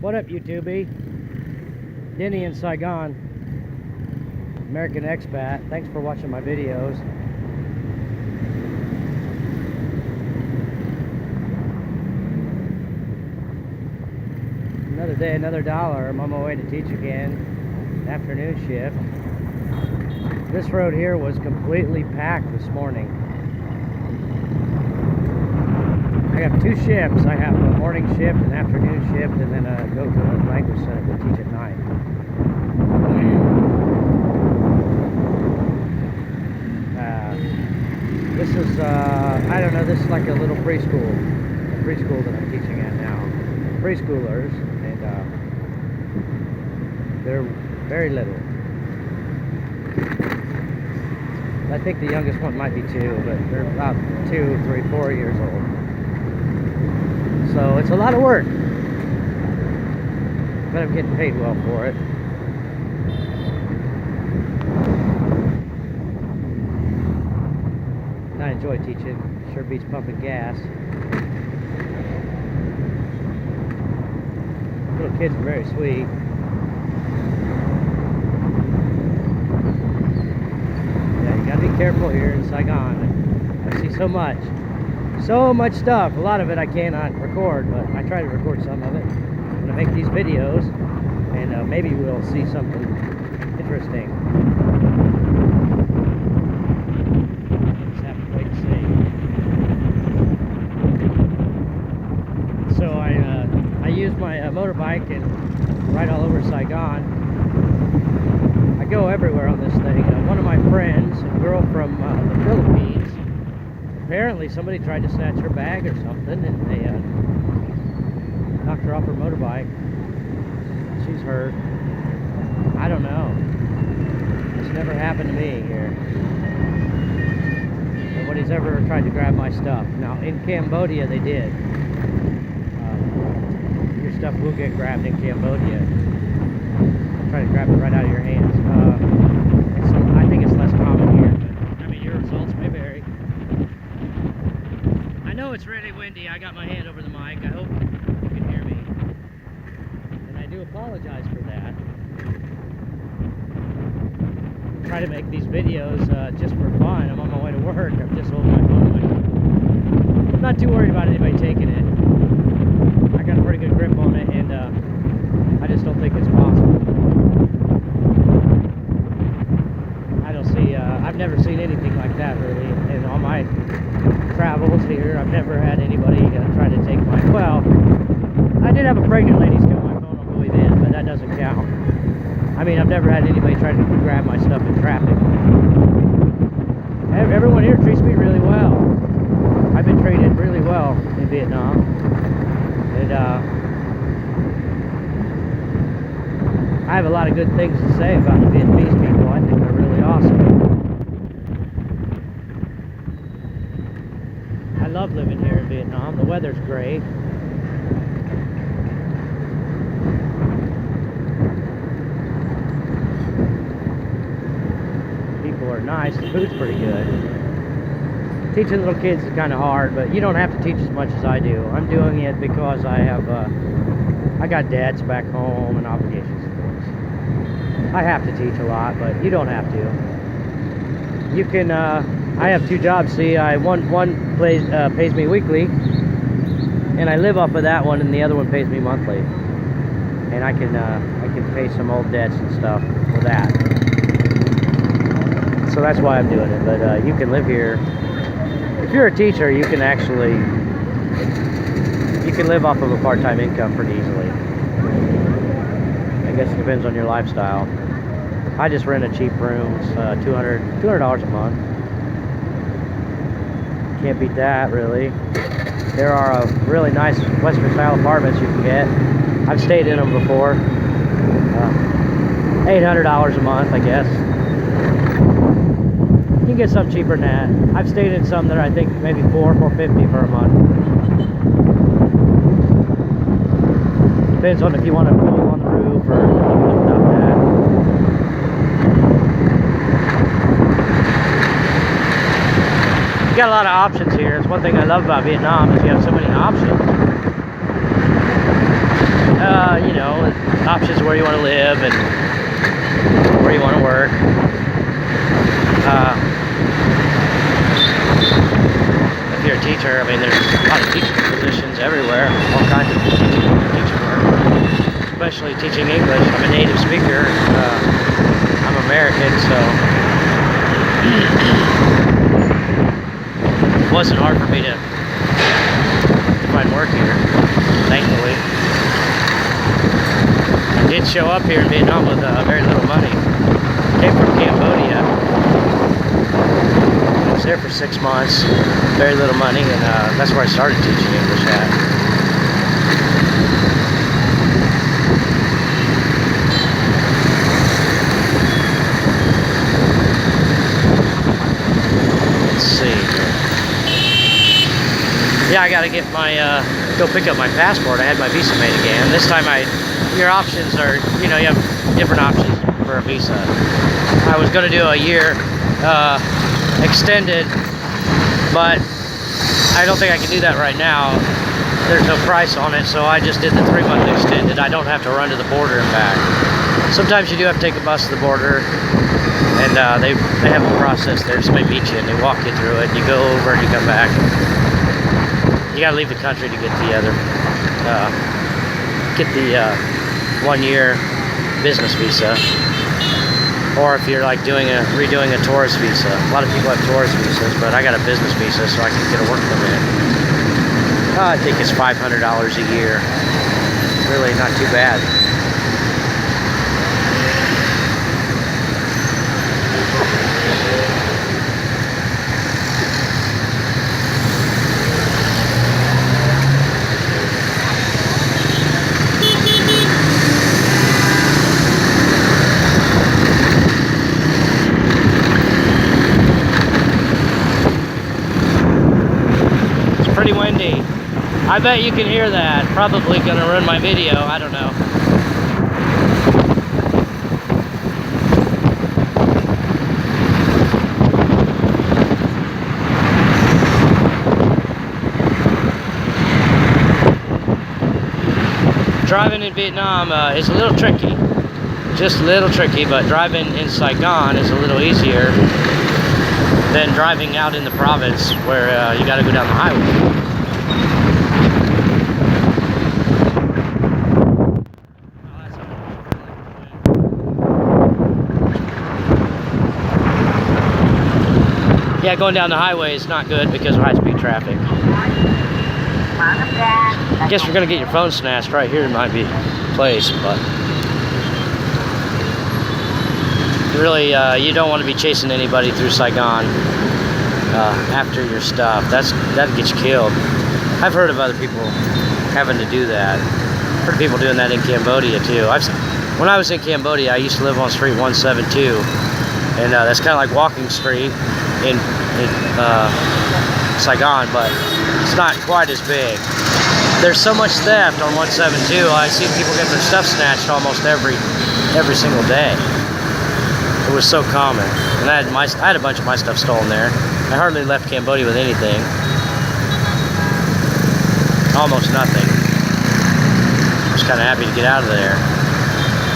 What up, YouTube? Denny in Saigon, American expat. Thanks for watching my videos. Another day, another dollar. I'm on my way to teach again. Afternoon shift. This road here was completely packed this morning. I have two shifts. I have a morning shift, an afternoon shift, and then go to a language center to teach at night. This is, I don't know, this is like a little preschool that I'm teaching at now. Preschoolers, and they're very little. I think the youngest one might be 2, but they're about 2, 3, 4 years old. So it's a lot of work, but I'm getting paid well for it. And I enjoy teaching. Sure beats pumping gas. Little kids are very sweet. Yeah, you gotta be careful here in Saigon. I see so much stuff. A lot of it I cannot record, but I try to record some of it. I'm gonna make these videos, and maybe we'll see something interesting. Just have to wait and see. So I use my motorbike and ride all over Saigon. I go everywhere on this thing. One of my friends, a girl from the Philippines, apparently somebody tried to snatch her bag or something, and they knocked her off her motorbike. She's hurt. I don't know. It's never happened to me here. Nobody's ever tried to grab my stuff. Now, in Cambodia, they did. Your stuff will get grabbed in Cambodia. They'll try to grab it right out of your hands. I think it's less common here, but I mean, your results may vary. I know it's really windy. I got my hand over the mic. I hope you can hear me. And I do apologize for that. I try to make these videos just for fun. I'm on my way to work. I'm just holding my phone. I'm not too worried about anybody taking it. I got a pretty good grip on it, and I just don't think it's possible. I don't see, I've never seen anything like that really. And on my travels here, I've never had anybody try to take my, well, I did have a pregnant lady steal my phone on the way in, but that doesn't count. I mean, I've never had anybody try to grab my stuff in traffic. Everyone here treats me really well. I've been treated really well in Vietnam. And I have a lot of good things to say about the Vietnamese people. I think they're really awesome. I love living here in Vietnam. The weather's great. People are nice. The food's pretty good. Teaching little kids is kind of hard, but you don't have to teach as much as I do. I'm doing it because I have, I got debts back home and obligations, of course. I have to teach a lot, but you don't have to. You can, I have 2 jobs, see, one pays me weekly, and I live off of that one, and the other one pays me monthly. And I can pay some old debts and stuff for that. So that's why I'm doing it, but you can live here. If you're a teacher, you can actually, you can live off of a part-time income pretty easily. I guess it depends on your lifestyle. I just rent a cheap rooms, $200 a month. Can't beat that, really. There are really nice Western-style apartments you can get. I've stayed in them before. $800 a month, I guess. You can get some cheaper than that. I've stayed in some that I think maybe $450 for a month. Depends on if you want a pool on the roof or something like that. You got a lot of options here. It's one thing I love about Vietnam is you have so many options. you know, options where you want to live and where you want to work. If you're a teacher, I mean, there's a lot of teaching positions everywhere, all kinds of teaching work, especially teaching English. I'm a native speaker. I'm American, so it wasn't hard for me to find work here, thankfully. I did show up here in Vietnam with very little money. Came from Cambodia. I was there for 6 months, very little money, and that's where I started teaching English at. Let's see. Yeah, I gotta get my, go pick up my passport. I had my visa made again. This time your options are, you know, you have different options for a visa. I was gonna do a year extended, but I don't think I can do that right now. There's no price on it, so I just did the 3-month extended. I don't have to run to the border and back. Sometimes you do have to take a bus to the border, and they have a process there. Somebody meets you and they walk you through it. You go over and you come back. You gotta leave the country to get the other, 1-year business visa. Or if you're like redoing a tourist visa. A lot of people have tourist visas, but I got a business visa, so I can get a work permit. I think it's $500 a year. Really not too bad. Pretty windy. I bet you can hear that. Probably gonna ruin my video. I don't know. Driving in Vietnam is a little tricky. Just a little tricky, but driving in Saigon is a little easier than driving out in the province where you got to go down the highway. Yeah, going down the highway is not good because of high-speed traffic. I guess you're going to get your phone snatched right here might be the place, but really, you don't want to be chasing anybody through Saigon after your stuff. That gets you killed. I've heard of other people having to do that. I've heard of people doing that in Cambodia too. When I was in Cambodia, I used to live on Street 172, and that's kind of like Walking Street in Saigon, but it's not quite as big. There's so much theft on 172. I see people get their stuff snatched almost every single day. It was so common, and I had a bunch of my stuff stolen there. I hardly left Cambodia with anything, almost nothing. I was kind of happy to get out of there.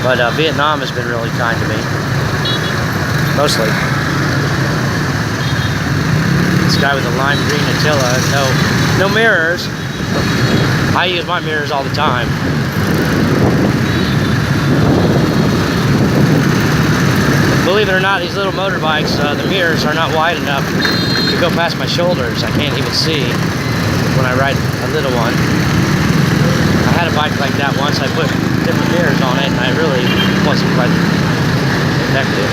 But Vietnam has been really kind to me, mostly. This guy with a lime green Attila, no mirrors. I use my mirrors all the time. Believe it or not, these little motorbikes, the mirrors are not wide enough to go past my shoulders. I can't even see when I ride a little one. I had a bike like that once. I put different mirrors on it, and I really wasn't quite effective.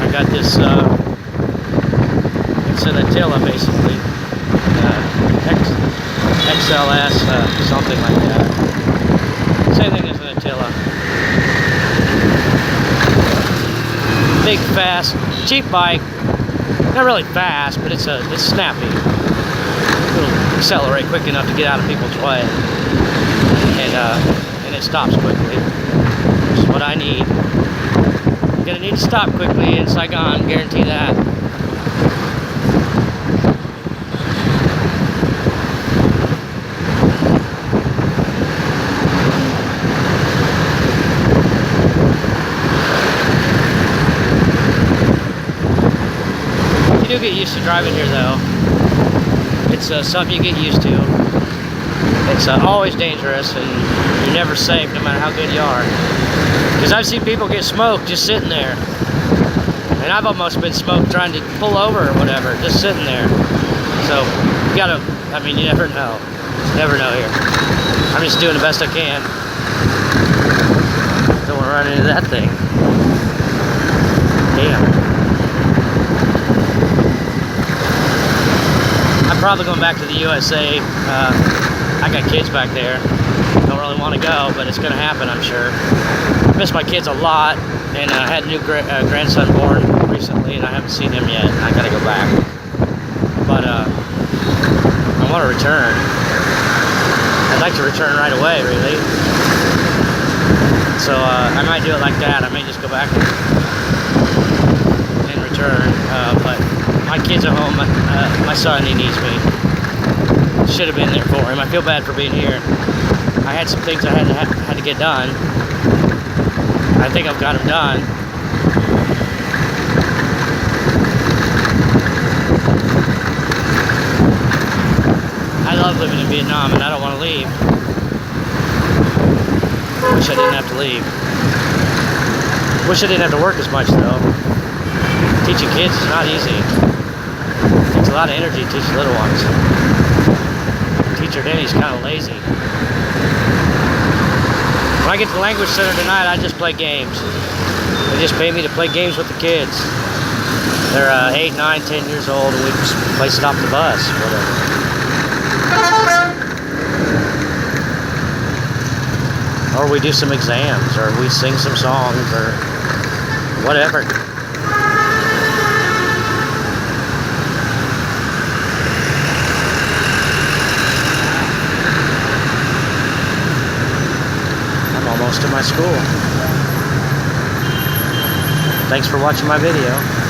I got this, it's an Attila basically. XLS, something like that. Same thing as an Attila. Big, fast, cheap bike. Not really fast, but it's snappy. It'll accelerate quick enough to get out of people's way, and it stops quickly, which is what I need. I'm gonna need to stop quickly in Saigon, guarantee that. do get used to driving here, though. It's something you get used to. It's always dangerous, and you're never safe, no matter how good you are. Because I've seen people get smoked just sitting there. And I've almost been smoked trying to pull over or whatever, just sitting there. So, you gotta, I mean, you never know. Never know here. I'm just doing the best I can. Don't want to run into that thing. Damn. I'm probably going back to the USA. I got kids back there. Don't really want to go, but it's going to happen, I'm sure. I miss my kids a lot, and I had a new grandson born recently, and I haven't seen him yet. I got to go back. But I want to return. I'd like to return right away, really. So I might do it like that. I may just go back and return. But my kids are home. My son, he needs me. Should have been there for him. I feel bad for being here. I had some things I had to get done. I think I've got them done. I love living in Vietnam, and I don't want to leave. Wish I didn't have to leave. Wish I didn't have to work as much, though. Teaching kids is not easy. It takes a lot of energy to teach little ones. Teacher Denny's kind of lazy. When I get to the language center tonight, I just play games. They just pay me to play games with the kids. They're 8, 9, 10 years old, and we just play stop the bus, whatever. Or we do some exams, or we sing some songs, or whatever. I'm almost to my school. Thanks for watching my video.